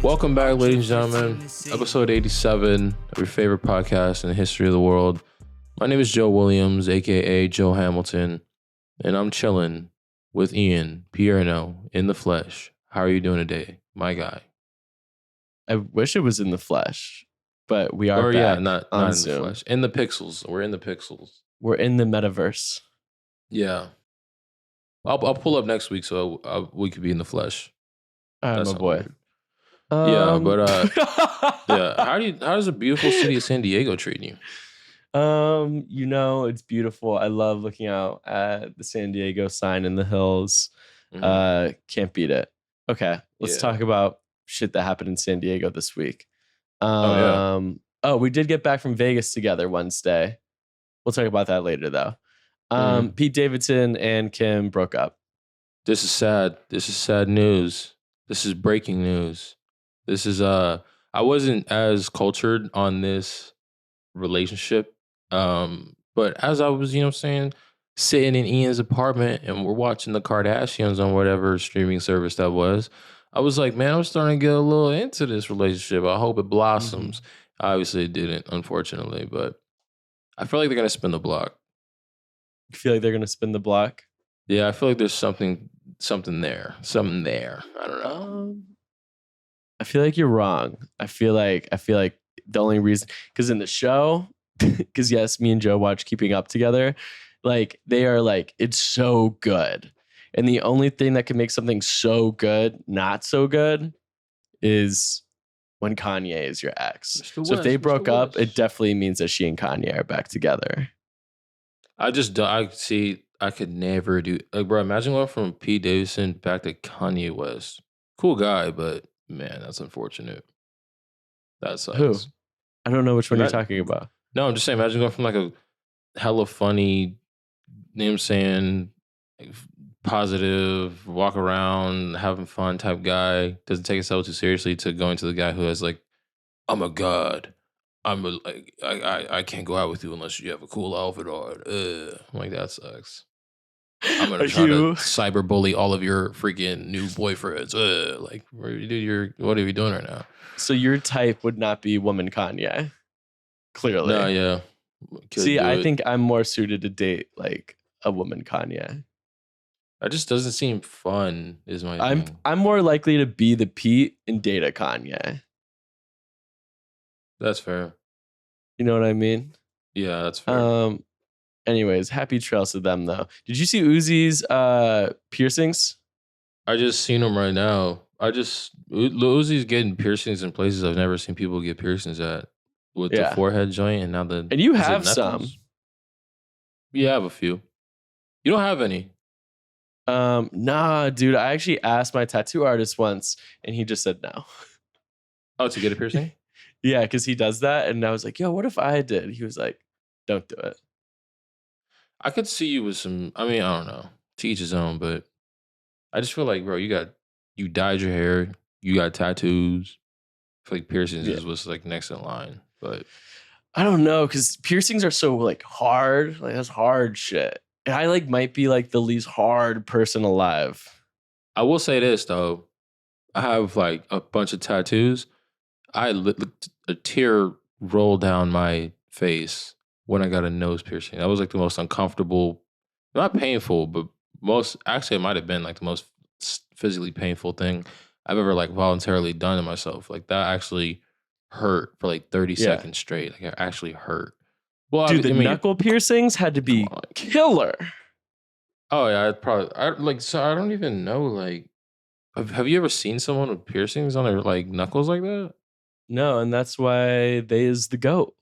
Welcome back, ladies and gentlemen. Episode 87 of your favorite podcast in the history of the world. My name is Joe Williams, aka Joe Hamilton, and I'm chilling with Ian Pierno in the flesh. How are you doing today, my guy? I wish it was in the flesh, but we are back not in Zoom. the flesh. In the pixels. We're in the pixels. We're in the metaverse. Yeah. I'll pull up next week so we could be in the flesh. That's my boy. Yeah, but yeah. How does the beautiful city of San Diego treat you? It's beautiful. I love looking out at the San Diego sign in the hills. Mm-hmm. Can't beat it. Okay, let's talk about shit that happened in San Diego this week. We did get back from Vegas together Wednesday. We'll talk about that later though. Pete Davidson and Kim broke up. This is sad. This is sad news. This is breaking news. This is I wasn't as cultured on this relationship. But as I was, sitting in Ian's apartment and we're watching the Kardashians on whatever streaming service that was, I was like, man, I'm starting to get a little into this relationship. I hope it blossoms. Mm-hmm. Obviously it didn't, unfortunately, but I feel like they're gonna spin the block. You feel like they're gonna spin the block? Yeah, I feel like there's something there. I don't know. I feel like you're wrong. I feel like the only reason, because in the show, because yes, me and Joe watch Keeping Up together, like they are like, it's so good. And the only thing that can make something so good not so good is when Kanye is your ex. So if they broke up, it definitely means that she and Kanye are back together. I could never do, like, bro, imagine going from Pete Davidson back to Kanye West. Cool guy, but man, that's unfortunate. That sucks. Who? I don't know which one you're talking about. No, I'm just saying, imagine going from like a hella funny, you know what I'm saying, positive, walk around, having fun type guy, doesn't take himself too seriously, to going to the guy who has like, I'm a god. I can't go out with you unless you have a cool outfit on. I'm like, that sucks. I'm gonna try to cyberbully all of your freaking new boyfriends. Like, what are you doing right now? So your type would not be woman Kanye, clearly. No, yeah. See, I think I'm more suited to date like a woman Kanye. That just doesn't seem fun. Is my thing. I'm more likely to be the Pete and date a Kanye. That's fair. You know what I mean? Yeah, that's fair. Anyways, happy trails to them though. Did you see Uzi's piercings? I just seen them right now. Uzi's getting piercings in places I've never seen people get piercings at, with the forehead joint and now the. And you have some. Yeah, I have a few. You don't have any. Nah, dude. I actually asked my tattoo artist once, and he just said no. Oh, to get a piercing? Yeah, because he does that, and I was like, "Yo, what if I did?" He was like, "Don't do it." I could see you with some. I mean, I don't know. To each his own, but I just feel like, bro, you dyed your hair, you got tattoos. I feel like piercings is what's like next in line, but I don't know, because piercings are so like hard. Like that's hard shit. And I like might be like the least hard person alive. I will say this though, I have like a bunch of tattoos. A tear rolled down my face when I got a nose piercing. That was like the most uncomfortable, not painful, but it might have been like the most physically painful thing I've ever like voluntarily done to myself. Like that actually hurt for like 30 seconds straight. Like it actually hurt. Well, dude, the knuckle piercings had to be killer. Oh yeah, so I don't even know, like, have you ever seen someone with piercings on their like knuckles like that? No, and that's why they is the GOAT.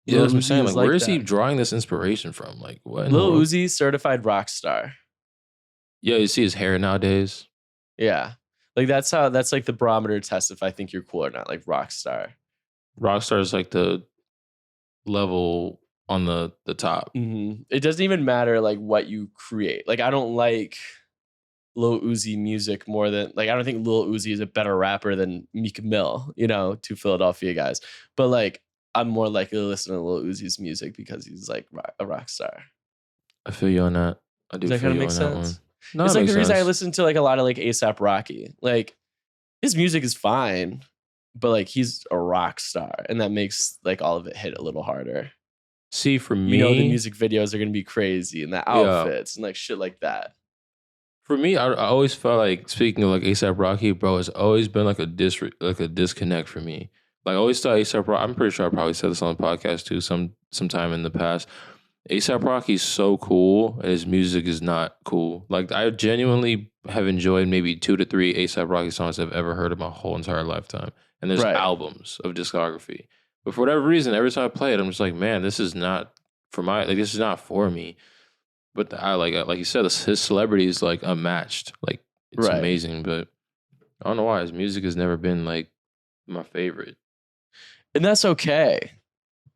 Yeah, that's what I'm saying. Like, where is he drawing this inspiration from? Like, what? Lil Uzi, certified rock star. Yeah, you see his hair nowadays. Yeah, like that's like the barometer test if I think you're cool or not. Like rock star. Rock star is like the level on the top. Mm-hmm. It doesn't even matter like what you create. Like I don't like Lil Uzi music more than, like, I don't think Lil Uzi is a better rapper than Meek Mill, two Philadelphia guys. But like I'm more likely to listen to Lil Uzi's music because he's like a rock star. I feel you on that. I do. Does that kind of make sense? No, it's like the reason sense. I listen to like a lot of like ASAP Rocky. Like his music is fine, but like he's a rock star, and that makes like all of it hit a little harder. See, for You know, the me, music videos are gonna be crazy, and the yeah, outfits and like shit like that. for me, I always felt like speaking of like ASAP Rocky, bro, it's always been like like a disconnect for me. Like I always thought ASAP Rocky. I'm pretty sure I probably said this on the podcast too, sometime in the past. ASAP Rocky's so cool, and his music is not cool. Like I genuinely have enjoyed maybe 2 to 3 ASAP Rocky songs I've ever heard in my whole entire lifetime, and there's Right. albums of discography. But for whatever reason, every time I play it, I'm just like, man, this is not for my like. This is not for me. But I like you said, his celebrity is like unmatched. Like it's Right. amazing, but I don't know why his music has never been like my favorite. And that's okay.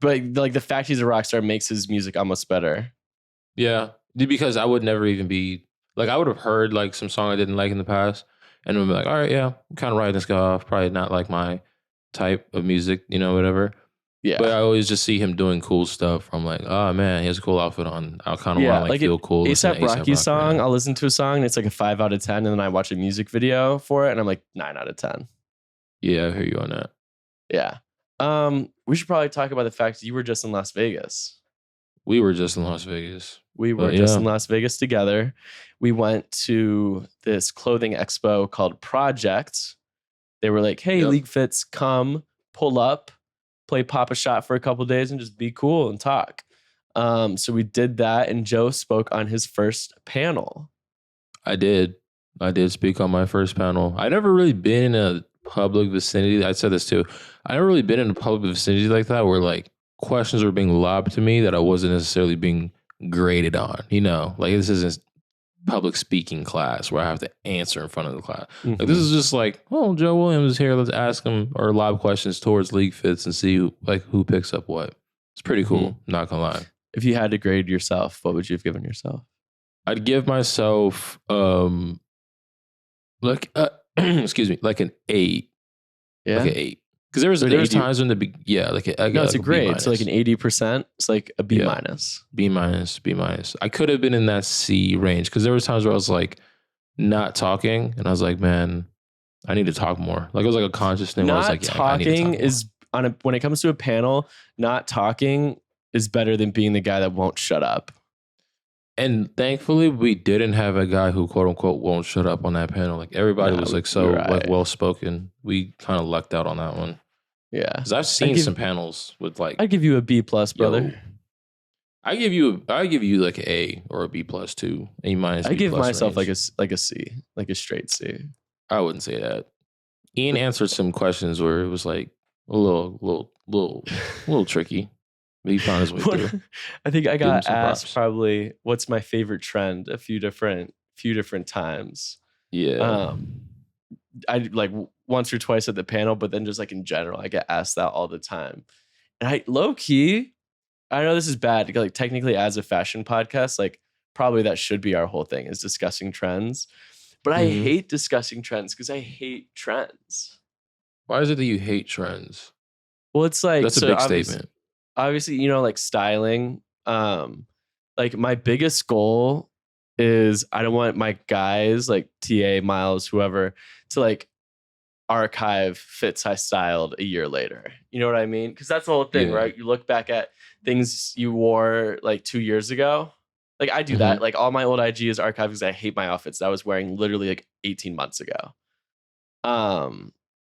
But like the fact he's a rock star makes his music almost better. Yeah, because I would never even be like I would have heard like some song I didn't like in the past, and would be like, all right, yeah, I'm kind of writing this guy off. Probably not like my type of music, whatever. But I Yeah. always just see him doing cool stuff. I'm like, oh man, he has a cool outfit on. I kind of want Yeah. to like Like an feel cool. Listen to ASAP ASAP Rocky Rocky right song, now. I'll listen to a song and it's like a 5 out of 10. And then I watch a music video for it and I'm like 9 out of 10. Yeah, I hear you on that. Yeah. We should probably talk about the fact that you were just in Las Vegas. We were just in Las Vegas. We were But just yeah, in Las Vegas together. We went to this clothing expo called Project. They were like, hey, yep. LeagueFits, come pull up, play Pop a Shot for a couple days and just be cool and talk. So we did that, and Joe spoke on his first panel. I did. I did speak on my first panel. I never really been in a public vicinity. I said this too. I never really been in a public vicinity like that where like questions were being lobbed to me that I wasn't necessarily being graded on. Like this isn't public speaking class where I have to answer in front of the class. Like this Mm-hmm. is just like, oh, Joe Williams is here. Let's ask him or lob questions towards league fits and see who picks up what. It's pretty Mm-hmm. cool. Not gonna lie. If you had to grade yourself, what would you have given yourself? I'd give myself like excuse me, like an 8. Like Yeah. an 8. Because there was So there was 80 times when yeah, like I No, got it's like a a B grade. So like minus. an 80%. It's like a B Yeah. minus. B minus, B minus. I could have been in that C range because there was times where I was like not talking and I was like, man, I need to talk more. Like it was like a conscious thing where I was Not like, yeah, I need to talking talk more. is when it comes to a panel, not talking is better than being the guy that won't shut up. And thankfully we didn't have a guy who quote unquote won't shut up on that panel. Like everybody Nah, was like we so were like alright. well spoken. We kind of lucked out on that one. Yeah. Because I've seen some panels with like I'd give you a B plus, brother. yo, I give you like an A or a B plus too. A minus. I B give plus myself range. like a C, like a straight C. I wouldn't say that. Ian answered some questions where it was like a little tricky, but he found his way through. I think I Give him got some asked props. probably what's my favorite trend a few different times. Yeah. I like once or twice at the panel, but then just like in general, I get asked that all the time. And I low key, I know this is bad. Like technically, as a fashion podcast, like probably that should be our whole thing is discussing trends. But I Mhm. hate discussing trends because I hate trends. Why is it that you hate trends? Well, it's like That's a so big statement. obviously, like styling. Like my biggest goal is I don't want my guys like TA, Miles, whoever, to like archive fits I styled a year later. You know what I mean? Because that's the whole thing, Yeah. right? You look back at things you wore like 2 years ago. Like I do Mhm. that. Like all my old IG is archived because I hate my outfits that I was wearing literally like 18 months ago.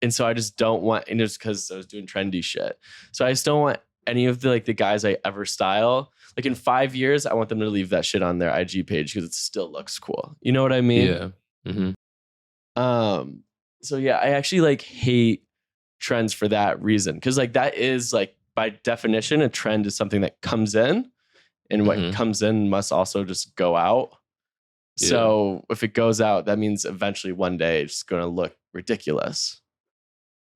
And so I just don't want, and it's because I was doing trendy shit. So I just don't want any of the like the guys I ever style. Like in 5 years, I want them to leave that shit on their IG page because it still looks cool. You know what I mean? Yeah. Mhm. So yeah, I actually like hate trends for that reason. Cause like that is like by definition, a trend is something that comes in, and what Mhm. comes in must also just go out. Yeah. So if it goes out, that means eventually one day it's gonna look ridiculous.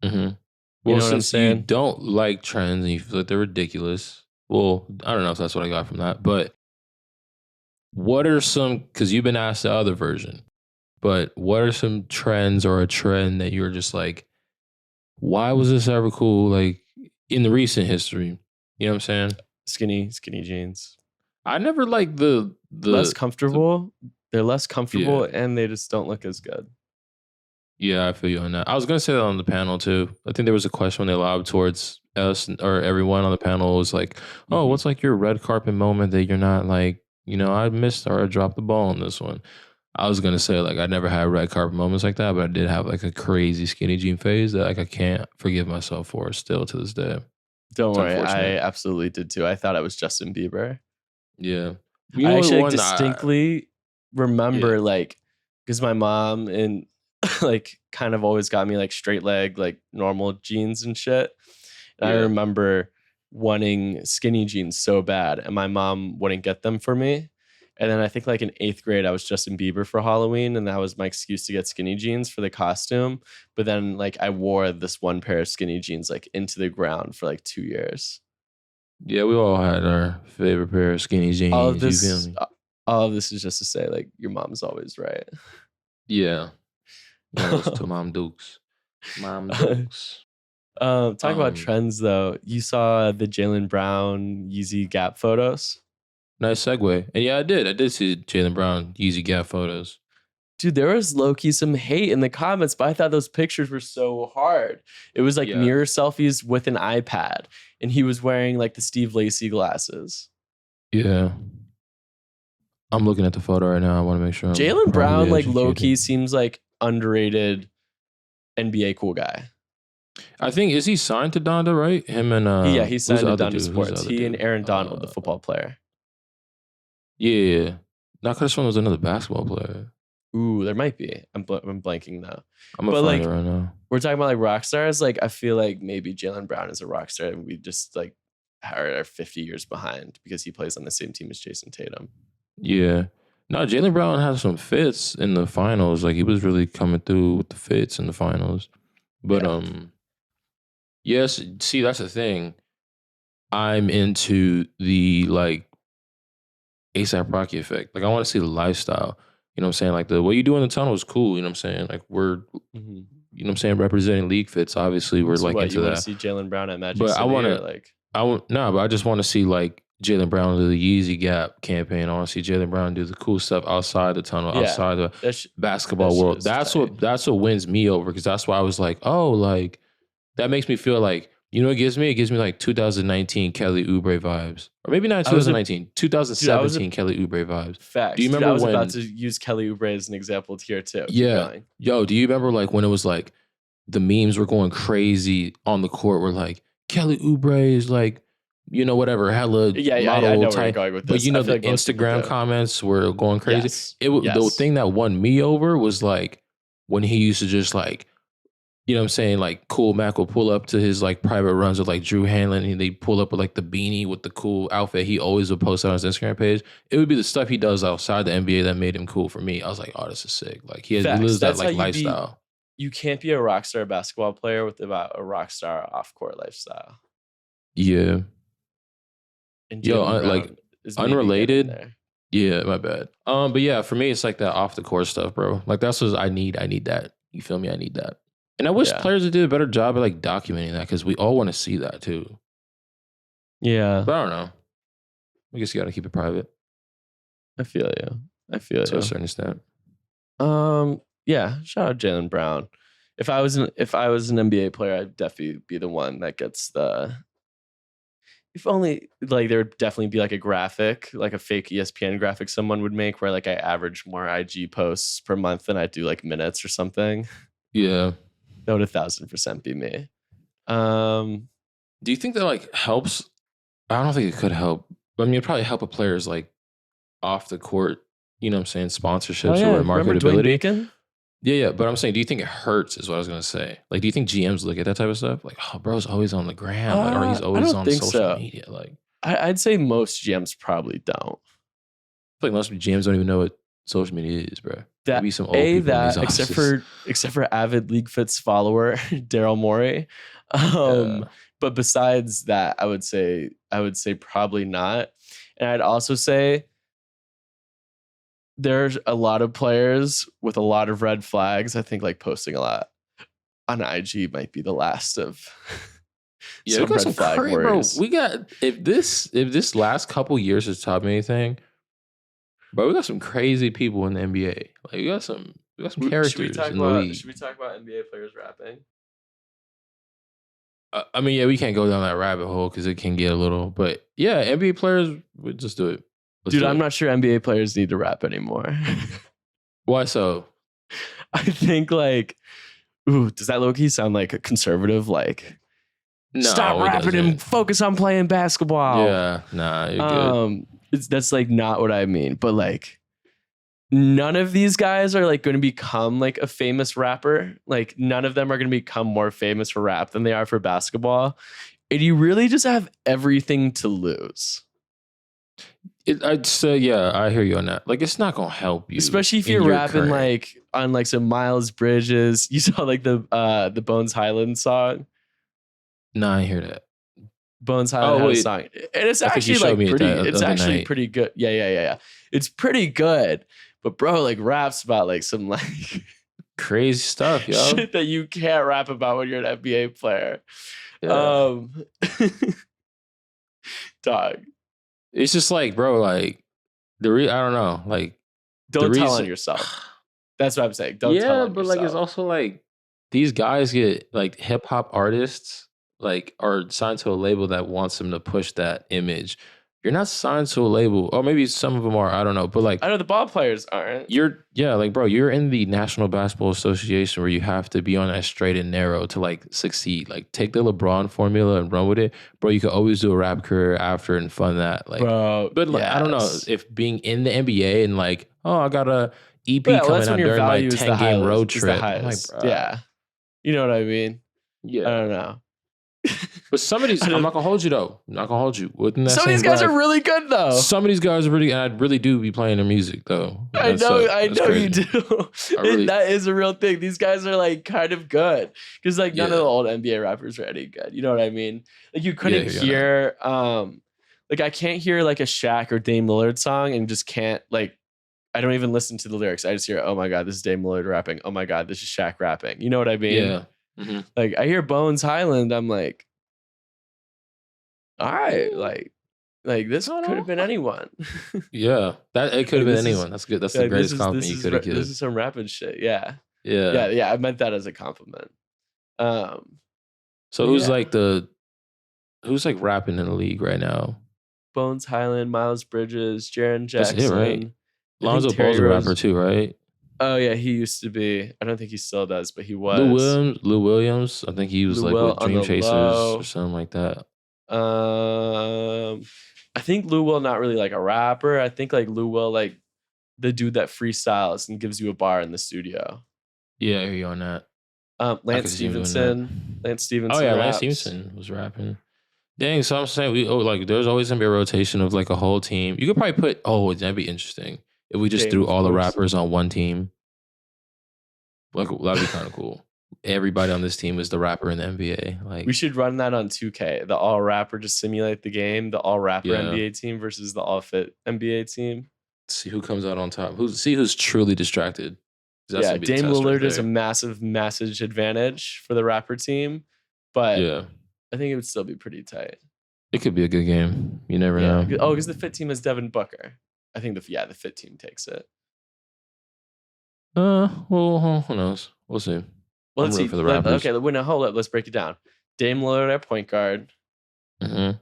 Mhm. You Well, know what I'm since you saying? don't like trends and you feel like they're ridiculous, well, I don't know if that's what I got from that, but what are some, because you've been asked the other version, but what are some trends or a trend that you're just like, why was this ever cool? Like in the recent history, you know what I'm saying? Skinny jeans. I never liked Less the comfortable. They're less comfortable yeah. and they just don't look as good. Yeah, I feel you on that. I was gonna say that on the panel too. I think there was a question when they lobbed towards us or everyone on the panel was like, "Oh, Mhm. what's like your red carpet moment that you're not like, I missed or I dropped the ball on this one." I was gonna say like I never had red carpet moments like that, but I did have like a crazy skinny jean phase that like I can't forgive myself for still to this day. Don't It's worry, unfortunate. I absolutely did too. I thought I was Justin Bieber. Yeah. You I know what actually like one distinctly yeah. remember like because my mom and like kind of always got me like straight leg, like normal jeans and shit. And I Yeah. remember wanting skinny jeans so bad, and my mom wouldn't get them for me. And then I think like in eighth grade, I was Justin Bieber for Halloween, and that was my excuse to get skinny jeans for the costume. But then like I wore this one pair of skinny jeans like into the ground for like 2 years. Yeah, we all had our favorite pair of skinny All of jeans, you feel this, me? all of this is just to say like your mom's always right. Yeah. You gotta listen to Mom Dukes. Mom Dukes. Talk about Um, trends though. You saw the Jalen Brown Yeezy Gap photos. Nice segue. And yeah, I did. I did see Jalen Brown Yeezy Gap photos. Dude, there was low key some hate in the comments, but I thought those pictures were so hard. It was like Yeah. mirror selfies with an iPad, and he was wearing like the Steve Lacy glasses. Yeah. I'm looking at the photo right now. I want to make sure I'm Jalen properly Brown, like low educated. key, seems like underrated NBA cool guy. I think is he signed to Donda, right? Him and Yeah, he who's signed the to other Donda dude? Who's the Sports. other He and dude? Aaron Donald, the football player. Yeah. Not because one was another basketball player. Ooh, there might be. I'm blanking now. I'm gonna But find it like right now. we're talking about like rock stars. Like I feel like maybe Jalen Brown is a rock star, and we just like are 50 years behind because he plays on the same team as Jason Tatum. Yeah. No, Jalen Brown has some fits in the finals. Like he was really coming through with the fits in the finals. But Yeah. yes, see that's the thing. I'm into the like ASAP Rocky effect. Like I want to see the lifestyle. You know what I'm saying? Like the what you do in the tunnel is cool. You know what I'm saying? Like we're Mhm. you know what I'm saying, representing LeagueFits. Obviously, we're So like what into you want to that. see Jalen Brown at Magic But City or like? but I just want to see like Jalen Brown do the Yeezy Gap campaign. I want to see Jalen Brown do the cool stuff outside the tunnel, Yeah, outside the that basketball shit world. is tight. That's what wins me over because that's why I was like, oh, like that makes me feel like what it gives me? It gives me like 2019 Kelly Oubre vibes, or maybe not I was a 2019, dude. I was a 2017 Kelly Oubre vibes. Do you facts, dude. I remember was about when? to use Kelly Oubre as an example here too. Keep Yeah, going. yo, do you remember like when it was like the memes were going crazy on the court? Were like Kelly Oubre is like whatever hella Yeah, I model know where you're type, going with but this. I feel the like most people Instagram do. comments were going crazy. Yes. The Yes. thing that won me over was like when he used to just like what I'm saying? Like, Cool Mac will pull up to his like private runs with like Drew Hanlon, and they pull up with like the beanie with the cool outfit. He always would post on his Instagram page. It would be the stuff he does outside the NBA that made him cool for me. I was like, oh, this is sick. Like he Facts. lives that That's how like you be. lifestyle. You can't be a rock star basketball player without a rock star off court lifestyle. Yeah, And yo, Jalen like Brown is maybe getting unrelated. there. Yeah, my bad. But yeah, for me, it's like that off the court stuff, bro. Like that's what I need. I need that. You feel me? I need that. And I wish Yeah. players would do a better job of like documenting that because we all want to see that too. Yeah. But I don't know. I guess you got to keep it private I feel you. I feel to a you. certain extent. Yeah, shout out Jalen Brown. If I was an NBA player, I'd definitely be the one that gets the. If only like there would definitely be like a graphic, like a fake ESPN graphic someone would make where like I average more IG posts per month than I do like minutes or something. Yeah. That would 1,000% be me. Um, Do you think that like helps? I don't think it could help. But I mean, it'd probably help a player's like off the court, you know what I'm saying, oh sponsorships yeah, or remember Dwayne marketability. Bacon? Yeah, yeah. But I'm saying, do you think it hurts? Is what I was gonna say. Like, do you think GMs look at that type of stuff? Like, oh, bro's always on the gram, like, or he's I always don't on think social so. media. Like, I'd say most GMs probably don't. I feel like most GMs don't even know what social media is, bro. That Maybe some old people in these except offices. for avid LeagueFits follower Daryl Morey. Yeah, But besides that, I would say probably not. And I'd also say there's a lot of players with a lot of red flags. I think like posting a lot on IG might be the last of yeah. We some got red some flag crazy, bro. worries. We got if this last couple years has taught me anything. But we got some crazy people in the NBA. Like we We got some characters in the league. Should we talk about NBA players rapping? I mean, yeah, we can't go down that rabbit hole because it can get a little. But yeah, NBA players, we just do it. Dude, I'm not sure NBA players need to rap anymore. Why so? I think like, ooh, does that low key sound like a conservative? Like, No, stop rapping and focus on playing basketball. Yeah, nah, you're good. That's like not what I mean. But like, none of these guys are like going to become like a famous rapper. Like, none of them are going to become more famous for rap than they are for basketball. And you really just have everything to lose. I'd say, yeah, I hear you on that. Like, it's not gonna help you, especially if you're rapping like on like some Miles Bridges. You saw like the Bones Highland song. Nah, I hear that. Bones Highland had a song, and it's actually like pretty. It's actually pretty good. Yeah. It's pretty good. But bro, like raps about like some like crazy stuff, yo. Shit that you can't rap about when you're an NBA player. Yeah. Dog. It's just like, bro, like I don't know, like don't tell on yourself. That's what I'm saying. Don't tell on yourself. Like it's also like these guys get like hip hop artists like are signed to a label that wants them to push that image. You're not signed to a label, or maybe some of them are. I don't know, but like I know the ball players aren't. Like bro, you're in the National Basketball Association where you have to be on that straight and narrow to like succeed. Like take the LeBron formula and run with it, bro. You could always do a rap career after and fund that, like. Bro, but like I don't know if being in the NBA and like I got a EP coming out during my 10-game road trip. Like, yeah, you know what I mean. Yeah, I don't know. But some of these, I'm not gonna hold you though. I'm not gonna hold you. Some of these guys are really good though. Some of these guys are really, and I really do be playing their music though. I know you do. That is a real thing. These guys are like kind of good because like none of the old NBA rappers are any good. You know what I mean? Like you couldn't hear, like I can't hear like a Shaq or Dame Lillard song and just can't like. I don't even listen to the lyrics. I just hear, oh my god, this is Dame Lillard rapping. Oh my god, this is Shaq rapping. You know what I mean? Yeah. Mm-hmm. Like I hear Bones Highland, I'm like, all right, like this could have been anyone. Yeah, that it could have been anyone. That's good. That's the greatest compliment you could have given. This is some rapping shit. Yeah. Yeah. I meant that as a compliment. So who's like rapping in the league right now? Bones Highland, Miles Bridges, Jaren Jackson. That's it, right? Lonzo Ball's a rapper too, right? Oh yeah, he used to be. I don't think he still does, but he was. Lou Williams. I think he was like with Dream Chasers or something like that. I think Lou Will not really like a rapper. I think like Lou Will like the dude that freestyles and gives you a bar in the studio. Yeah, I hear you on that. Lance Stevenson. Lance Stevenson. Oh yeah, Lance Stevenson was rapping. Dang, so I'm saying there's always gonna be a rotation of like a whole team. You could probably put that'd be interesting. If we just threw all the rappers on one team, like that'd be kind of cool. Everybody on this team is the rapper in the NBA. Like we should run that on 2K. The all rapper just simulate the game. The all rapper NBA team versus the all fit NBA team. See who comes out on top. See who's truly distracted. Yeah, Dame Lillard is a massive advantage for the rapper team, but I think it would still be pretty tight. It could be a good game. You never know. Oh, because the fit team is Devin Booker. I think the fit team takes it. Well, who knows? We'll see. Well, let's see. For the rappers. Okay, hold up. Let's break it down. Dame Lillard at point guard. Mm-hmm.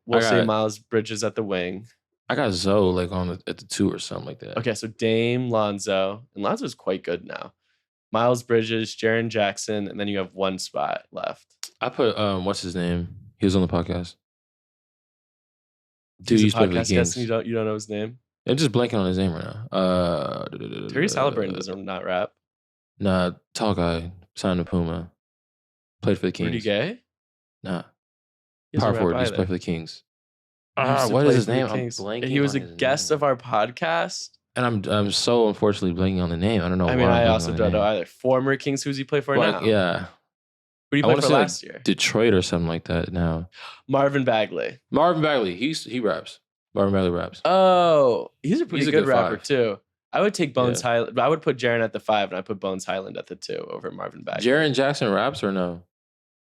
We'll say Miles Bridges at the wing. I got Zoe like at the 2 or something like that. Okay, so Dame, Lonzo, and Lonzo's quite good now. Miles Bridges, Jaren Jackson, and then you have one spot left. I put what's his name? He was on the podcast. Dude, he's podcast guest and you don't know his name? I'm just blanking on his name right now. Tyrese Halliburton doesn't not rap. Nah, tall guy, signed to Puma. Played for the Kings. Rudy Gay? Nah. Power forward, just played for the Kings. What is his name? I'm blanking. And he was a guest of our podcast. And I'm so unfortunately blanking on the name. I don't know. I mean, I also don't know either. Former Kings, who's he play for now? Yeah. Who did he play for last year? Detroit or something like that now. Marvin Bagley. He raps. Marvin Bagley raps. Oh, he's a pretty good rapper too. I would take Bones Highland. I would put Jaren at the 5 and I put Bones Highland at the 2 over Marvin Bagley. Jaren Jackson raps or no?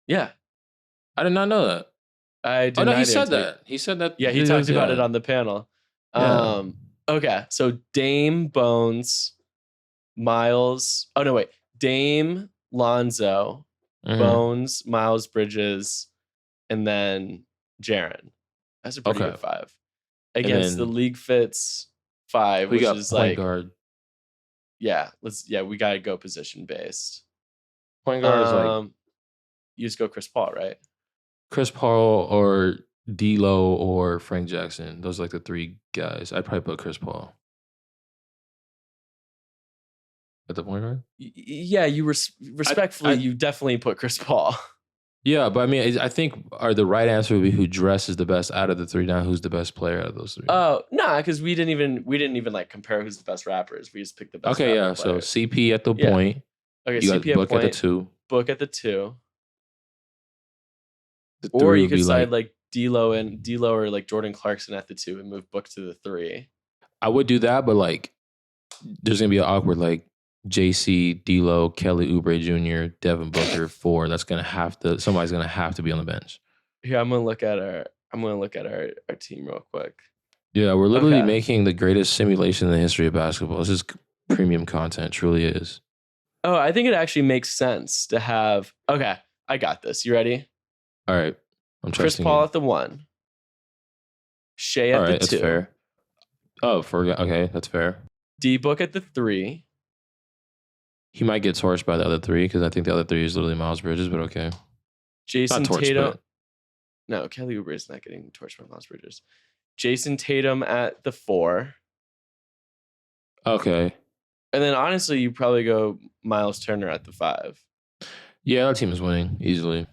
Yeah. I did not know that. He said that. He said that. Yeah, he talked about it on the panel. Okay, so Dame, Bones, Miles. Oh no, wait. Dame, Lonzo, Mhm. Bones, Miles Bridges, and then Jaren. That's a pretty Okay. good 5. And Against the then League Fits 5, we which got is point like, guard. we gotta go position based. Point guard is like You just go Chris Paul, right? Chris Paul or D'Lo or Frank Jackson. Those are like the 3 guys. I'd probably put Chris Paul at the point guard. Yeah, you respectfully, you definitely put Chris Paul. Yeah, but I mean, I think the right answer would be who dresses the best out of the 3. Now, who's the best player out of those 3? Oh, nah, because we didn't even like compare who's the best rappers. We just picked the best. Okay, yeah. players. So CP at the point. Okay, you CP got Book point, at the 2. Book at the 2. The 3 Or you would could be side like D'Lo or like Jordan Clarkson at the 2 and move Book to the 3. I would do that, but like, there's gonna be an awkward like JC, D'Lo, Kelly Oubre Jr., Devin Booker 4. That's gonna have to. Somebody's gonna have to be on the bench. Here, I'm gonna look at our team real quick. Yeah, we're literally making the greatest simulation in the history of basketball. This is premium content, truly is. Oh, I think it actually makes sense to have. Okay, I got this. You ready? All right, I'm Chris trusting Paul you. at the 1. Shea All at right, the 2. that's fair. Oh, okay, that's fair. D Book at the 3. He might get torched by the other 3 because I think the other 3 is literally Miles Bridges, but okay. Jason Not torched, Tatum. but- No, Kelly Oubre is not getting torched by Miles Bridges. Jason Tatum at the 4. Okay. And then honestly, you probably go Miles Turner at the 5. Yeah, that team is winning easily.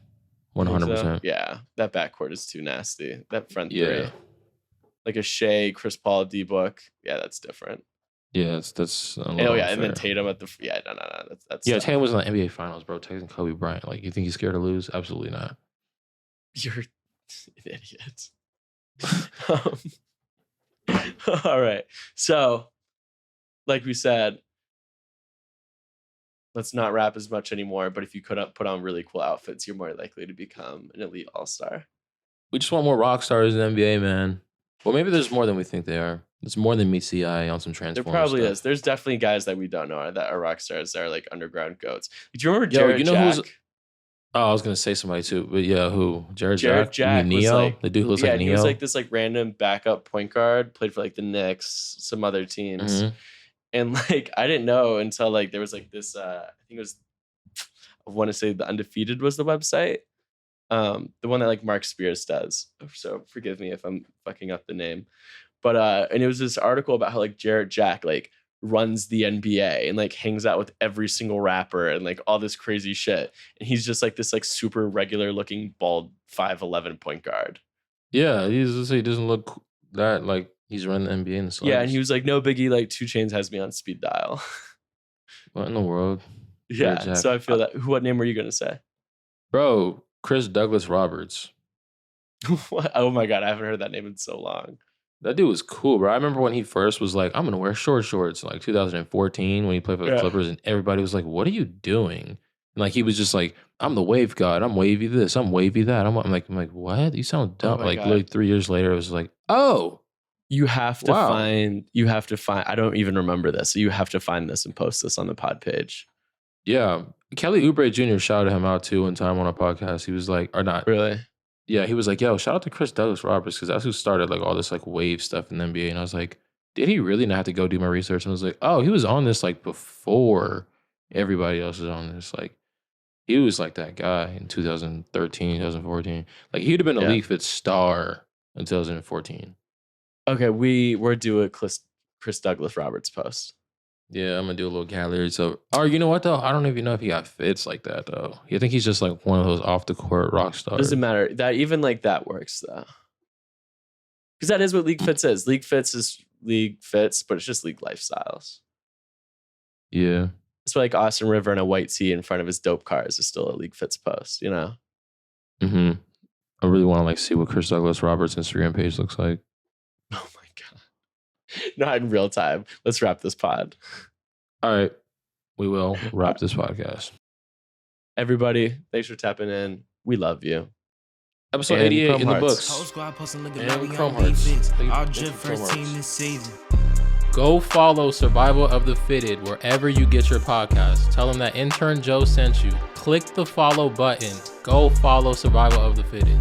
100%. So? Yeah, that backcourt is too nasty. That front 3. Yeah. Like a Shea, Chris Paul, D Book. Yeah, that's different. Yeah, that's a little and unfair. then Tatum at the no. That's Yeah, Tatum was in the NBA Finals, bro. Texting Kobe Bryant. Like, you think he's scared to lose? Absolutely not. You're an idiot. All right. So, like we said, let's not rap as much anymore. But if you could put on really cool outfits, you're more likely to become an elite all-star. We just want more rock stars in the NBA, man. Well, maybe there's more than we think they are. It's more than meets the eye on some Transformers. There probably stuff. is. There's definitely guys that we don't know that are rock stars that are like underground goats. Do you remember Jared Jack? Oh, I was gonna say somebody too, but yeah, who? Jared Jack you mean Neo? Like, the dude who looks like Neo. He was like this like random backup point guard, played for like the Knicks, some other teams. Mm-hmm. And like I didn't know until like there was like this I think it was, I want to say The Undefeated was the website. The one that like Mark Spears does. So forgive me if I'm fucking up the name. But and it was this article about how like Jared Jack like runs the NBA and like hangs out with every single rapper and like all this crazy shit. And he's just like this like super regular looking bald 5'11" point guard. Yeah, he doesn't look that like he's running the NBA in the slugs. Yeah, and he was like, no biggie, like 2 Chainz has me on speed dial. What in the world? Yeah, so I feel that. What name were you gonna say? Bro, Chris Douglas Roberts. What? Oh my god, I haven't heard that name in so long. That dude was cool, bro. I remember when he first was like, I'm going to wear shorts, like 2014 when he played for the Clippers, and everybody was like, what are you doing? And like, he was just like, I'm the wave god. I'm wavy this. I'm wavy that. I'm like, what? You sound dumb. Like, literally 3 years later, it was like, oh. You have to find, I don't even remember this. So you have to find this and post this on the pod page. Yeah. Kelly Oubre Jr. shouted him out too one time on a podcast. He was like, or not. Really? Yeah, he was like, yo, shout out to Chris Douglas Roberts because that's who started like all this like wave stuff in the NBA. And I was like, did he really not have to go do my research? And I was like, oh, he was on this like before everybody else was on this. Like, he was like that guy in 2013, 2014. Like, he'd have been a LeagueFits star in 2014. Okay, we're due a Chris Douglas Roberts post. Yeah, I'm gonna do a little gallery. So, or you know what though? I don't even know if he got fits like that though. I think he's just like one of those off the court rock stars. Doesn't matter. That even like that works though, because that is what LeagueFits is. LeagueFits is LeagueFits, but it's just league lifestyles. Yeah, it's like Austin River in a white tee in front of his dope cars is still a LeagueFits post. You know. Mm-hmm. I really want to like see what Chris Douglas Roberts' Instagram page looks like. Oh my god. Not in real time. Let's wrap this pod. All right. We will wrap this podcast. Everybody, thanks for tapping in. We love you. Episode 88 in the books. Whole squad posting looking And like we Chrome on Hearts. LeagueFits. Thank you Our for drip Chrome first team Hearts. this season. Go follow Survival of the Fitted wherever you get your podcast. Tell them that intern Joe sent you. Click the follow button. Go follow Survival of the Fitted.